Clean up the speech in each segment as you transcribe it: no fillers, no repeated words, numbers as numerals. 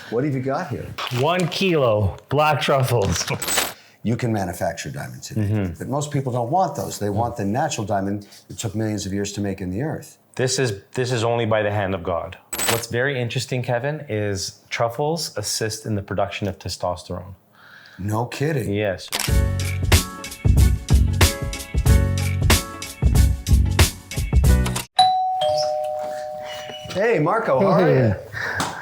What have you got here? 1 kilo black truffles. You can manufacture diamonds today, but most people don't want those. They want the natural diamond that took millions of years to make in the earth. This is only by the hand of God. What's very interesting, Kevin, is truffles assist in the production of testosterone. No kidding. Yes. Hey, Marco, how are you?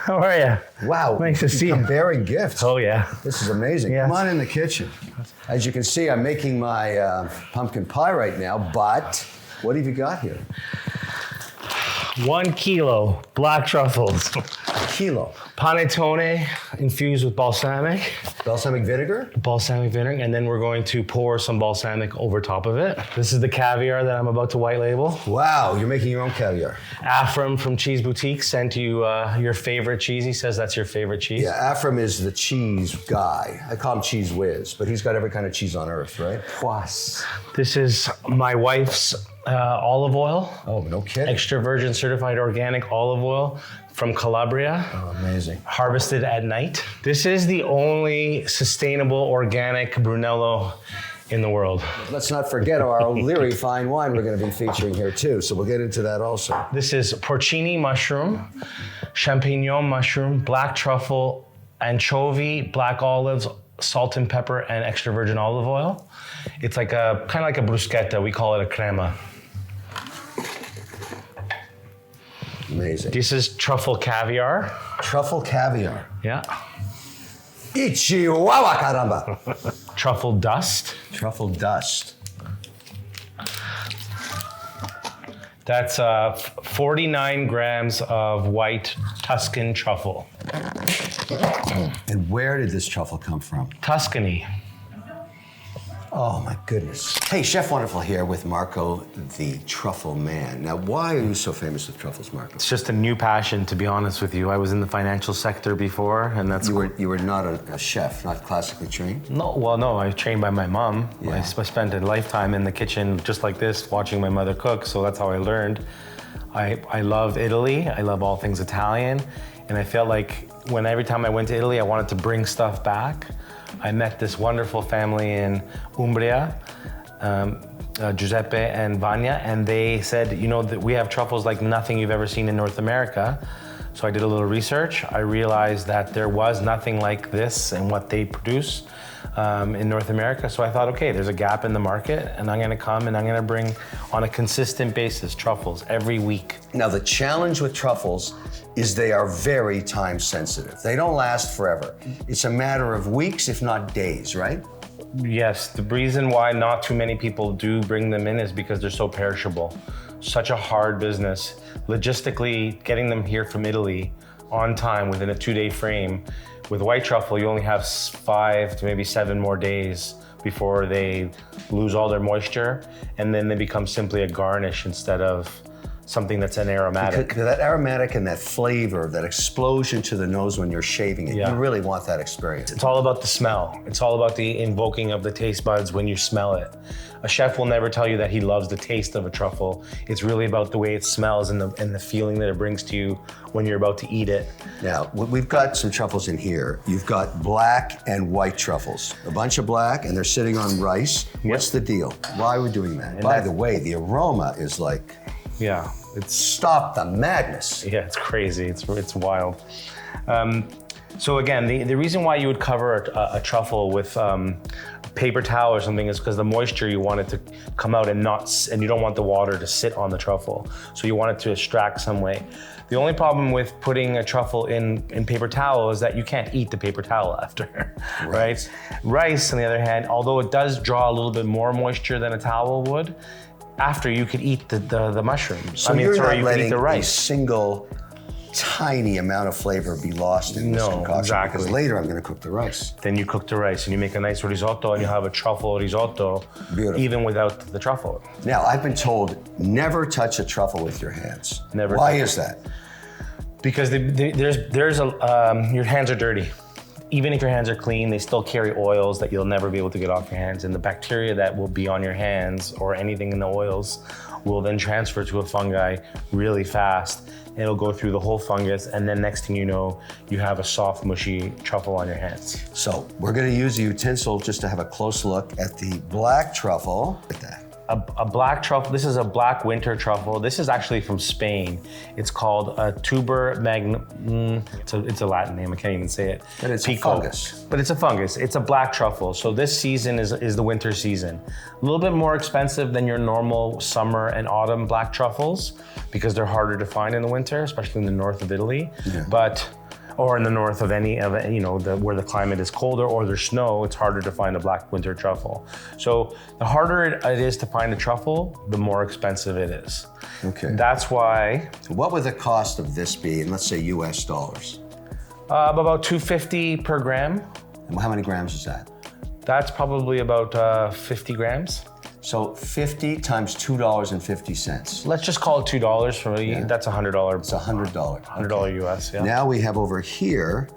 How are you? Wow. Nice to see you. I'm bearing gifts. Oh, yeah. This is amazing. Yes. Come on in the kitchen. As you can see, I'm making my pumpkin pie right now, but what have you got here? 1 kilo black truffles. A kilo. Panettone infused with balsamic. Balsamic vinegar? Balsamic vinegar, and then we're going to pour some balsamic over top of it. This is the caviar that I'm about to white label. Wow, you're making your own caviar. Afram from Cheese Boutique sent you your favorite cheese. He says that's your favorite cheese. Yeah, Afram is the cheese guy. I call him Cheese Whiz, but he's got every kind of cheese on earth, right? Poisse. This is my wife's olive oil. Oh, no kidding. Extra virgin certified organic olive oil from Calabria. Oh, amazing. Harvested at night. This is the only sustainable organic Brunello in the world. Let's not forget our O'Leary fine wine we're going to be featuring here too, so we'll get into that also. This is porcini mushroom, champignon mushroom, black truffle, anchovy, black olives, salt and pepper, and extra virgin olive oil. It's like kind of like a bruschetta. We call it a crema. Amazing. This is truffle caviar. Truffle caviar. Yeah. Ichihuahua caramba. Truffle dust. Truffle dust. That's 49 grams of white Tuscan truffle. And where did this truffle come from? Tuscany. Oh my goodness. Hey, Chef Wonderful here with Marco, the Truffle Man. Now, why are you so famous with truffles, Marco? It's just a new passion, to be honest with you. I was in the financial sector before, and that's... You were not a chef, not classically trained? No, well, no, I was trained by my mom. Yeah. I spent a lifetime in the kitchen just like this, watching my mother cook, so that's how I learned. I love Italy. I love all things Italian, and I felt like every time I went to Italy, I wanted to bring stuff back. I met this wonderful family in Umbria, Giuseppe and Vanya, and they said, you know, that we have truffles like nothing you've ever seen in North America. So I did a little research. I realized that there was nothing like this and what they produce in North America. So I thought, okay, there's a gap in the market, and I'm gonna come and I'm gonna bring on a consistent basis truffles every week. Now, the challenge with truffles is they are very time sensitive. They don't last forever. It's a matter of weeks, if not days, right? Yes, the reason why not too many people do bring them in is because they're so perishable. Such a hard business. Logistically, getting them here from Italy on time within a 2-day frame. With white truffle, you only have 5 to maybe 7 more days before they lose all their moisture, and then they become simply a garnish instead of something that's an aromatic. Because that aromatic and that flavor, that explosion to the nose when you're shaving it, Yeah. you really want that experience. It's all about the smell. It's all about the invoking of the taste buds when you smell it. A chef will never tell you that he loves the taste of a truffle. It's really about the way it smells and the feeling that it brings to you when you're about to eat it. Now, we've got some truffles in here. You've got black and white truffles. A bunch of black, and they're sitting on rice. What's the deal? Why are we doing that? By the way, the aroma is like, Yeah, it's stop the madness. Yeah, it's crazy. It's wild. So again, the reason why you would cover a truffle with paper towel or something is because the moisture, you want it to come out and you don't want the water to sit on the truffle. So you want it to extract some way. The only problem with putting a truffle in paper towel is that you can't eat the paper towel after, right? Rice, on the other hand, although it does draw a little bit more moisture than a towel would, after you could eat the mushrooms. So you're not you could letting eat the a rice. single tiny amount of flavor be lost in this concoction. Exactly. Because later I'm going to cook the rice. Then you cook the rice and you make a nice risotto and you have a truffle risotto, Beautiful. even without the truffle. Now, I've been told never touch a truffle with your hands. Never. Why is that? Because your hands are dirty. Even if your hands are clean, they still carry oils that you'll never be able to get off your hands. And the bacteria that will be on your hands or anything in the oils will then transfer to a fungi really fast. It'll go through the whole fungus, and then next thing you know, you have a soft, mushy truffle on your hands. So we're gonna use a utensil just to have a close look at the black truffle. Look at that. A black truffle, this is a black winter truffle. This is actually from Spain. It's called a tuber it's a Latin name, I can't even say it. But it's a fungus. But it's a fungus, it's a black truffle. So this season is the winter season. A little bit more expensive than your normal summer and autumn black truffles because they're harder to find in the winter, especially in the north of Italy. Yeah. Or in the north of where the climate is colder or there's snow, it's harder to find a black winter truffle. So the harder it is to find a truffle, the more expensive it is. Okay. That's why. So what would the cost of this be in, let's say, US dollars? About $2.50 per gram. And how many grams is that? That's probably about 50 grams. So 50 times $2.50. Let's just call it $2 for me. Yeah. That's $100. It's $100. $100 US, yeah. Now we have over here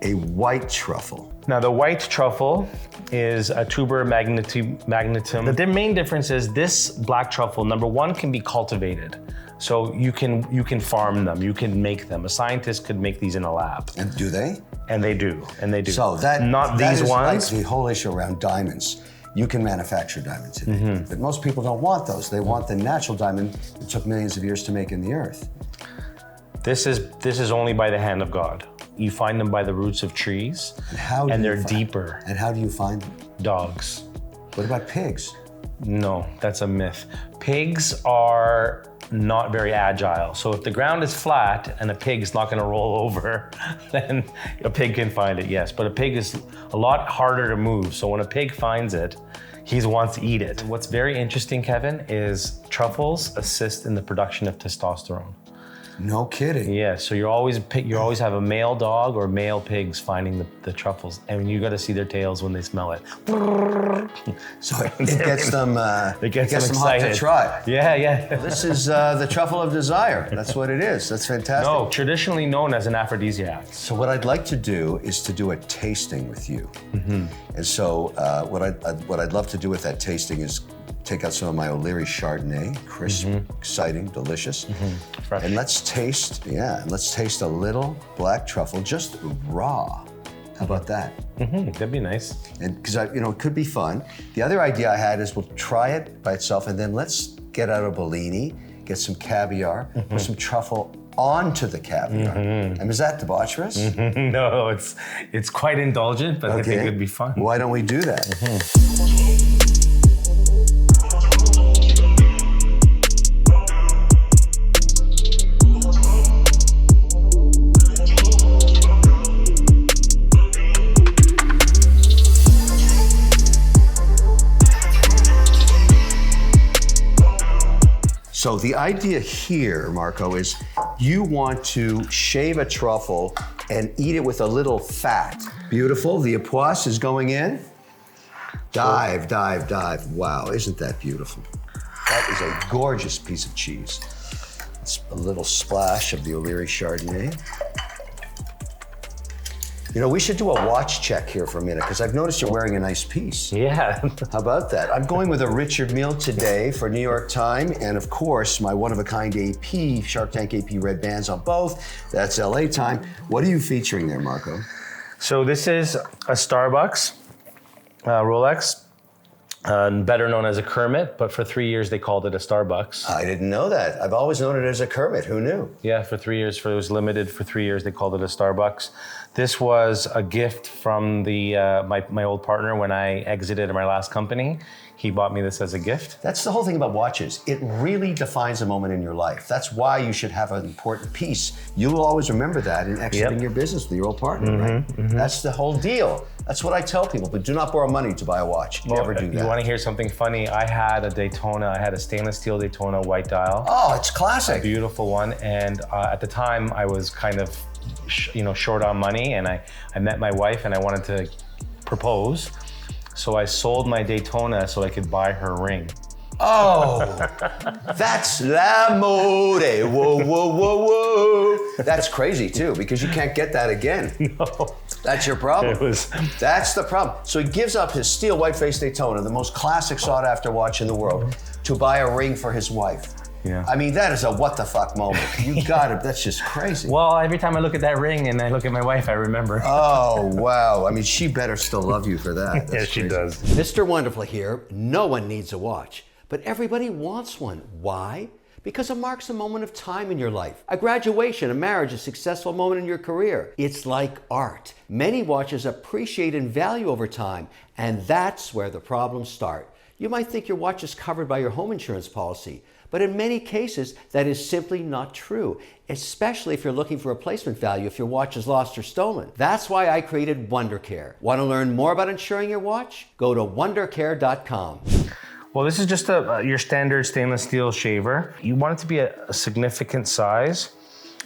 a white truffle. Now the white truffle is a tuber magnatum. The main difference is this black truffle, number one, can be cultivated. So you can farm them, you can make them. A scientist could make these in a lab. And do they? And they do. So that these is ones. Like the whole issue around diamonds. You can manufacture diamonds today, but most people don't want those. They want the natural diamond that took millions of years to make in the earth. This is only by the hand of God. You find them by the roots of trees, and they're deeper. And how do you find them? Dogs. What about pigs? No, that's a myth. Pigs are not very agile. So if the ground is flat and a pig's not gonna roll over, then a pig can find it, yes. But a pig is a lot harder to move. So when a pig finds it, he wants to eat it. What's very interesting, Kevin, is truffles assist in the production of testosterone. No kidding. Yeah, so you always have a male dog or male pigs finding the truffles, and you got to see their tails when they smell it. So it gets them. It gets them hot to try. Yeah, yeah. This is the truffle of desire. That's what it is. That's fantastic. No, traditionally known as an aphrodisiac. So what I'd like to do is to do a tasting with you. And so what I'd love to do with that tasting is take out some of my O'Leary Chardonnay, crisp, exciting, delicious. Fresh. And let's taste a little black truffle, just raw. How about that? That'd be nice. And because it could be fun. The other idea I had is we'll try it by itself, and then let's get out a Bellini, get some caviar, put some truffle onto the caviar. And is that debaucherous? No, it's quite indulgent, but I think it'd be fun. Why don't we do that? So the idea here, Marco, is you want to shave a truffle and eat it with a little fat. Beautiful, the epoisse is going in. Dive, dive, dive. Wow, isn't that beautiful? That is a gorgeous piece of cheese. It's a little splash of the O'Leary Chardonnay. We should do a watch check here for a minute, because I've noticed you're wearing a nice piece. Yeah. How about that? I'm going with a Richard Mille today for New York Time, and of course, my one-of-a-kind AP, Shark Tank AP red bands on both. That's LA Time. What are you featuring there, Marco? So this is a Starbucks Rolex, better known as a Kermit, but for 3 years they called it a Starbucks. I didn't know that. I've always known it as a Kermit. Who knew? Yeah, for 3 years. It was limited for 3 years. They called it a Starbucks. This was a gift from my old partner when I exited my last company. He bought me this as a gift. That's the whole thing about watches. It really defines a moment in your life. That's why you should have an important piece. You will always remember that in exiting your business with your old partner, right? That's the whole deal. That's what I tell people, but do not borrow money to buy a watch. Never do that. You want to hear something funny? I had a Daytona. I had a stainless steel Daytona white dial. Oh, it's classic. A beautiful one. And at the time, I was kind of short on money, and I met my wife and I wanted to propose. So I sold my Daytona so I could buy her ring. Oh, that's la mode. Whoa, whoa, whoa, whoa. That's crazy too, because you can't get that again. No. That's your problem. That's the problem. So he gives up his steel white-faced Daytona, the most classic sought-after watch in the world, to buy a ring for his wife. Yeah. I mean, that is a what the fuck moment. You got it. That's just crazy. Well, every time I look at that ring and I look at my wife, I remember. Oh, wow. I mean, she better still love you for that. Yeah, she does. Mr. Wonderful here. No one needs a watch, but everybody wants one. Why? Because it marks a moment of time in your life. A graduation, a marriage, a successful moment in your career. It's like art. Many watches appreciate in value over time, and that's where the problems start. You might think your watch is covered by your home insurance policy, but in many cases, that is simply not true, especially if you're looking for replacement value if your watch is lost or stolen. That's why I created WonderCare. Want to learn more about insuring your watch? Go to wondercare.com. Well, this is just your standard stainless steel shaver. You want it to be a significant size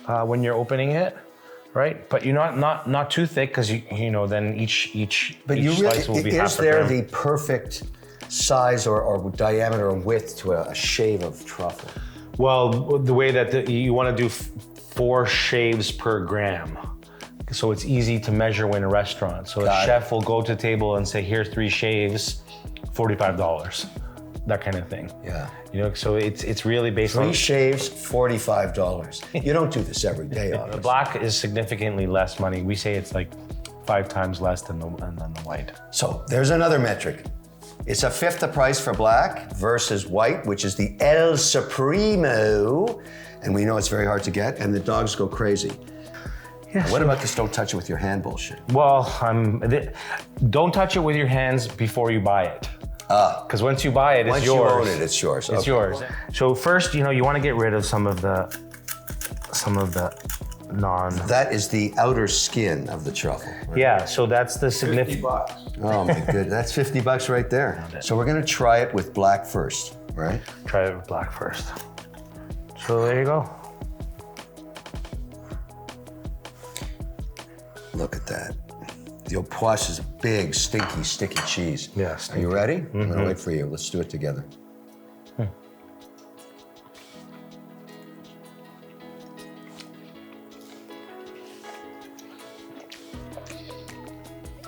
when you're opening it, right? But you're not too thick, because you know then each slice will be half is a there gram. the perfect size or diameter or width to a shave of truffle? Well, the way that you want to do 4 shaves per gram. So it's easy to measure when in a restaurant. So a chef will go to the table and say, here's 3 shaves, $45. That kind of thing. Yeah. You know, so it's really based 3 on... shaves, $45. You don't do this every day, The obviously. black is significantly less money. We say it's like 5 times less than the white. So there's another metric. It's a fifth the price for black versus white, which is the El Supremo. And we know it's very hard to get, and the dogs go crazy. Yes. What about this don't touch it with your hand bullshit? Well, don't touch it with your hands before you buy it. Because once you buy it, Once it's yours. you own it, it's yours. It's Okay. yours. So first, you want to get rid of some of the non. That is the outer skin of the truffle. Right? Yeah. So that's the significant. Oh my goodness, that's $50 right there. So we're gonna try it with black first, right? Try it with black first. So there you go. Look at that. The au poisse is a big, stinky, sticky cheese. Yeah, Are stinky. you ready? I'm gonna wait for you. Let's do it together.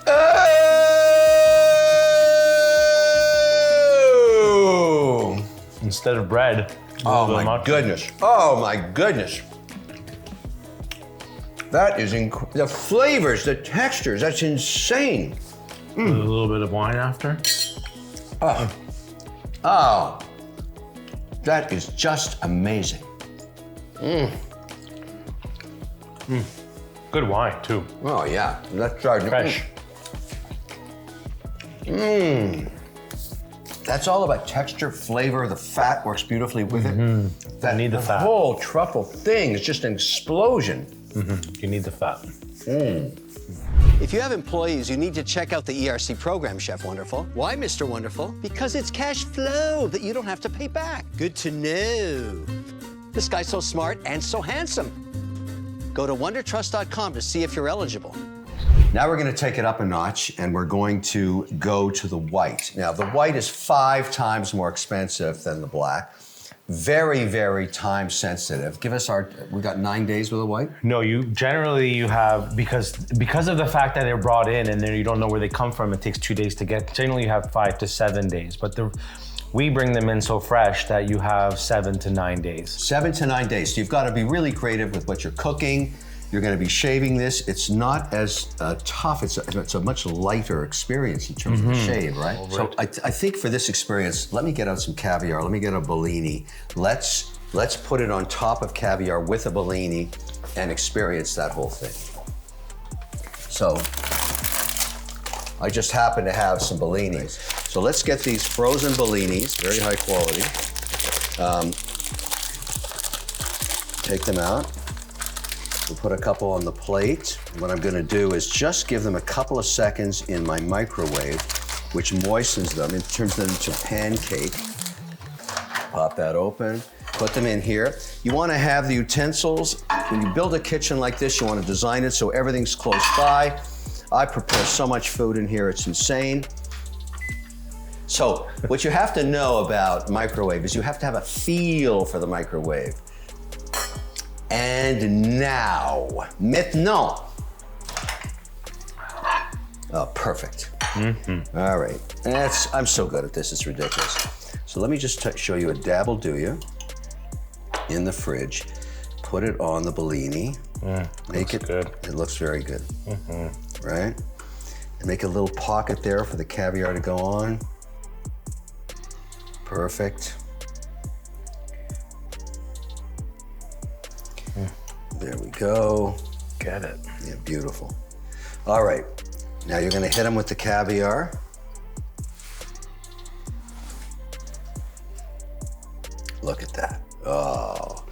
Oh! Instead of bread. Oh the my matcha. goodness. Oh my goodness. That is the flavors, the textures, that's insane. A little bit of wine after. Oh, that is just amazing. Good wine too. Oh yeah, let's try it. Fresh. That's all about texture, flavor. The fat works beautifully with it. I need the fat. whole truffle thing is just an explosion. You need the fat. If you have employees, you need to check out the ERC program, Chef Wonderful. Why, Mr. Wonderful? Because it's cash flow that you don't have to pay back. Good to know. This guy's so smart and so handsome. Go to wondertrust.com to see if you're eligible. Now we're going to take it up a notch and we're going to go to the white. Now the white is 5 times more expensive than the black. Very, very time sensitive. Give us we got 9 days with a white? No, you have, because of the fact that they're brought in and then you don't know where they come from, it takes 2 days to get. Generally you have 5 to 7 days, but we bring them in so fresh that you have 7 to 9 days. 7 to 9 days. So you've got to be really creative with what you're cooking. You're going to be shaving this. It's not as tough. It's a much lighter experience in terms of the shave, right? So I think for this experience, let me get out some caviar. Let me get a Bellini. Let's put it on top of caviar with a Bellini and experience that whole thing. So I just happen to have some Bellinis. So let's get these frozen Bellinis, very high quality. Take them out. We'll put a couple on the plate. What I'm gonna do is just give them a couple of seconds in my microwave, which moistens them and turns them into pancake. Pop that open, put them in here. You wanna have the utensils. When you build a kitchen like this, you wanna design it so everything's close by. I prepare so much food in here, it's insane. So what you have to know about microwave is you have to have a feel for the microwave. And now, maintenant. Oh, perfect. All right, I'm so good at this, it's ridiculous. So let me just show you a dabble do you. in the fridge, put it on the Bellini. Make it good. It looks very good, right? And make a little pocket there for the caviar to go on. Perfect. There we go. Get it. Yeah, beautiful. All right, now you're gonna hit them with the caviar. Look at that. Oh,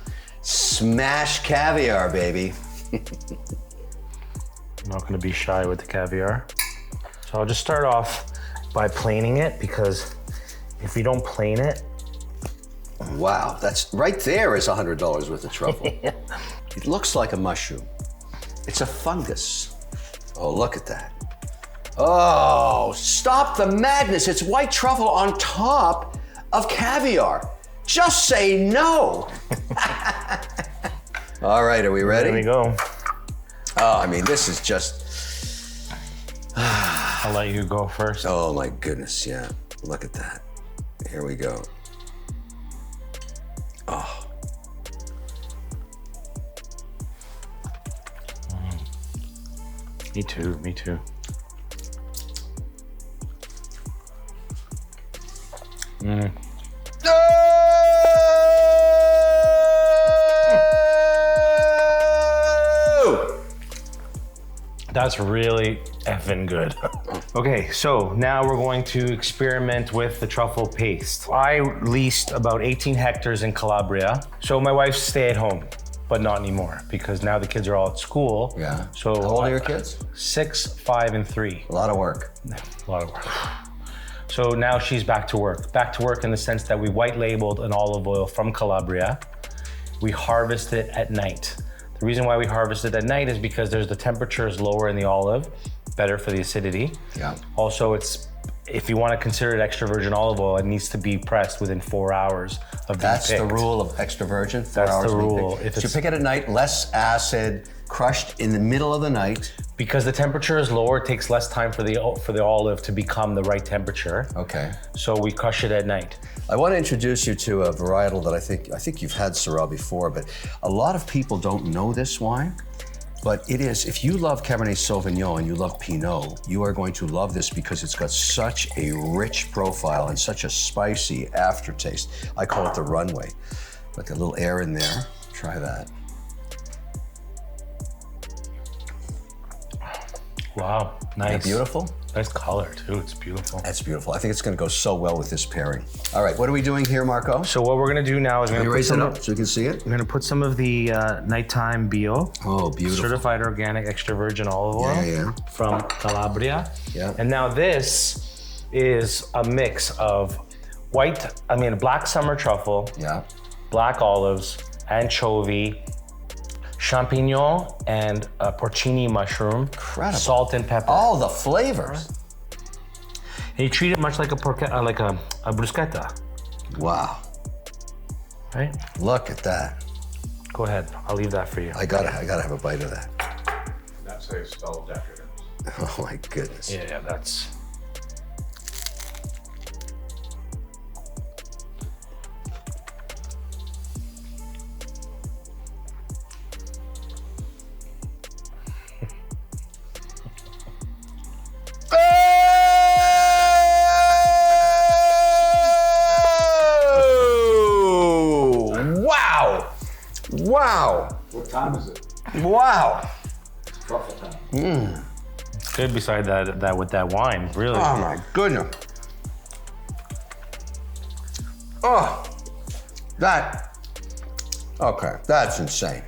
smash caviar, baby. I'm not gonna be shy with the caviar. So I'll just start off by planing it, because if you don't plane it, Wow, that's right there is $100 worth of truffle. It looks like a mushroom. It's a fungus. Oh, look at that. Oh, stop the madness. It's white truffle on top of caviar. Just say no. All right, are we ready? there we go. Oh, I mean, this is just, I'll let you go first. oh my goodness, yeah. Look at that. Here we go. Oh. Me too, me too. That's really effing good. Okay, so now we're going to experiment with the truffle paste. I leased about 18 hectares in Calabria. So my wife's stay at home, but not anymore, because now the kids are all at school. Yeah. So How old are your kids? 6, 5, and 3. A lot of work. A lot of work. So now she's back to work. Back to work in the sense that we white labeled an olive oil from Calabria. We harvest it at night. The reason why we harvest it at night is because the temperature is lower in the olive, better for the acidity. Yeah. Also, if you want to consider it extra virgin olive oil, it needs to be pressed within 4 hours of being That's picked. the rule of extra virgin. 4 That's hours the being rule. picked. If So you it's- pick it at night, less acid, crushed in the middle of the night. Because the temperature is lower, it takes less time for the olive to become the right temperature. Okay. So we crush it at night. I want to introduce you to a varietal that I think you've had Syrah before, but a lot of people don't know this wine. But it is, if you love Cabernet Sauvignon and you love Pinot, you are going to love this because it's got such a rich profile and such a spicy aftertaste. I call it the runway. Like a little air in there. Try that. Wow, nice. Isn't that beautiful? Nice color too, it's beautiful. That's beautiful. I think it's going to go so well with this pairing. All right, what are we doing here, Marco? So what we're gonna do now is Can you raise it up so you can see it? We're gonna put some of the nighttime bio, Oh, beautiful. certified organic extra virgin olive oil Yeah. from Calabria. Yeah. And now this is a mix of black summer truffle, Yeah. black olives, anchovy, champignon, and porcini mushroom, Incredible. salt and pepper. All the flavors. And you treat it much like a bruschetta, Wow. right? Look at that. Go ahead, I'll leave that for you. I gotta have a bite of that. That's how you spell decadence. Oh my goodness. Yeah, that's. Oh! Wow! Wow! What time is it? Wow! It's truffle time. It's good beside that with that wine, really. Oh my goodness. Oh, okay, that's insane.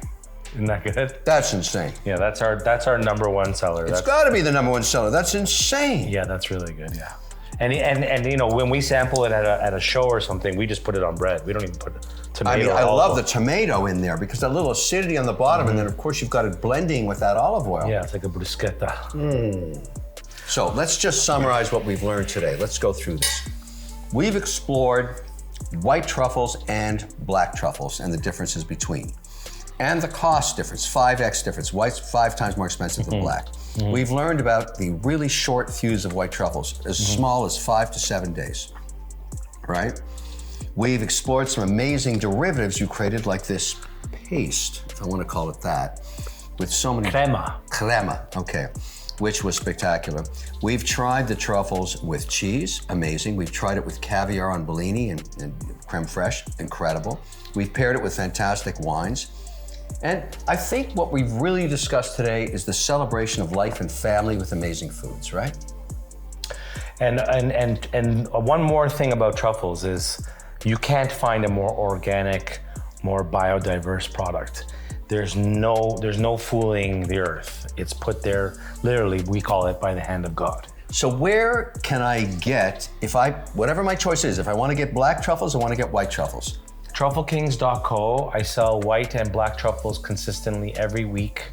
Isn't that good? That's insane. Yeah, that's our number one seller. It's gotta be the #1 seller. That's insane. Yeah, that's really good. Yeah, and you know, when we sample it at a show or something, we just put it on bread. We don't even put tomato. I mean, I at all. love the tomato in there because that little acidity on the bottom, and then of course you've got it blending with that olive oil. Yeah, it's like a bruschetta. So let's just summarize what we've learned today. Let's go through this. We've explored white truffles and black truffles and the differences between. And the cost difference, 5x difference. White's 5 times more expensive than black. We've learned about the really short fuse of white truffles, as small as 5 to 7 days, right? We've explored some amazing derivatives you created, like this paste, if I want to call it that, with so many... Crema, okay, which was spectacular. We've tried the truffles with cheese, amazing. We've tried it with caviar on Bellini and creme fraiche, incredible. We've paired it with fantastic wines. And I think what we've really discussed today is the celebration of life and family with amazing foods, right? And one more thing about truffles is you can't find a more organic, more biodiverse product. There's no fooling the earth. It's put there, literally, we call it by the hand of God. So where can I get, whatever my choice is, if I want to get black truffles, I want to get white truffles? TruffleKings.co. I sell white and black truffles consistently every week.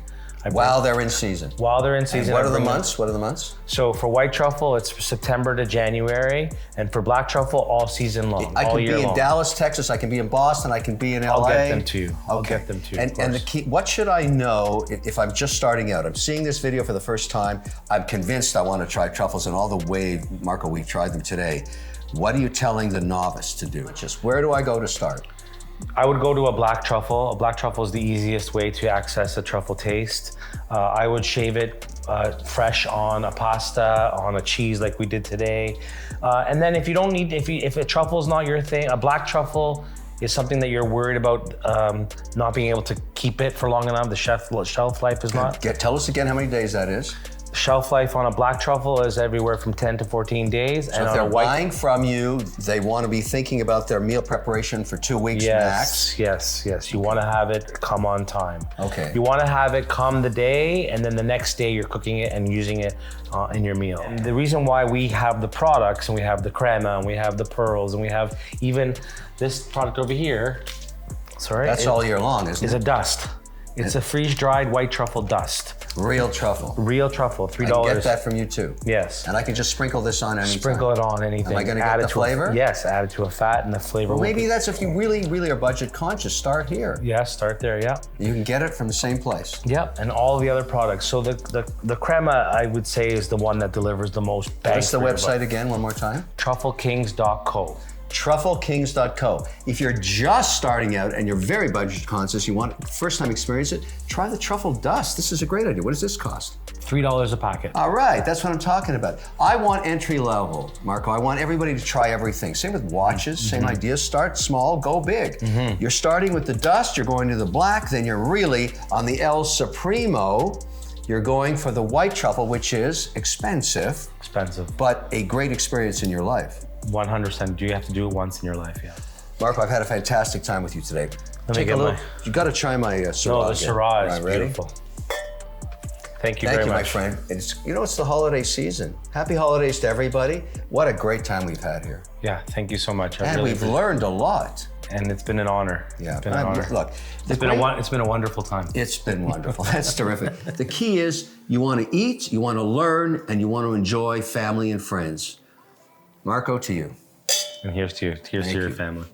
While they're in season. While they're in season. And what are the months? What are the months? So for white truffle, it's September to January, and for black truffle, all season long, I all can year be in long. Dallas, Texas. I can be in Boston. I can be in LA. I'll get them to you. Okay. I'll get them to you. And the key, what should I know if I'm just starting out? I'm seeing this video for the first time. I'm convinced I want to try truffles, and all the way, Marco, we tried them today. What are you telling the novice to do? Just where do I go to start? I would go to a black truffle. A black truffle is the easiest way to access a truffle taste. I would shave it fresh on a pasta, on a cheese like we did today. And then if you don't need, if a truffle's not your thing, a black truffle is something that you're worried about not being able to keep it for long enough. The shelf life is not. Tell us again how many days that is. Shelf life on a black truffle is everywhere from 10 to 14 days. So if they're buying from you, they want to be thinking about their meal preparation for 2 weeks max? Yes. You want to have it come on time. Okay. You want to have it come the day, and then the next day you're cooking it and using it in your meal. And the reason why we have the products, and we have the crema, and we have the pearls, and we have even this product over here, That's all year long, isn't it? It's a dust. It's a freeze-dried white truffle dust. Real truffle. Real truffle, $3. I can get that from you too. Yes. And I can just sprinkle this on anything. Sprinkle it on anything. Am I going to get the flavor? Yes, add it to a fat and the flavor. Well, maybe that's if you really, really are budget conscious. Start here. Yeah, start there, yeah. You can get it from the same place. Yep, and all the other products. So the crema, I would say, is the one that delivers the most bang. What's the website again, one more time? TruffleKings.co. TruffleKings.co. If you're just starting out and you're very budget conscious, you want first time experience it, try the truffle dust. This is a great idea. What does this cost? $3 a packet. All right, that's what I'm talking about. I want entry level, Marco. I want everybody to try everything. Same with watches, same idea. Start small, go big. You're starting with the dust, you're going to the black, then you're really on the El Supremo. You're going for the white truffle, which is expensive. But a great experience in your life. 100%. You have to do it once in your life, yeah. Marco, I've had a fantastic time with you today. Take a look. You got to try my Syrah. No, the Syrah is ready? beautiful. Thank you very much. My friend. It's the holiday season. Happy holidays to everybody. What a great time we've had here. Yeah, thank you so much. And we've learned a lot. And it's been an honor. Yeah, it's been an honor. Look, it's been a wonderful time. It's been wonderful. That's terrific. The key is you want to eat, you want to learn, and you want to enjoy family and friends. Marco, to you. And here's to you. Here's to your family.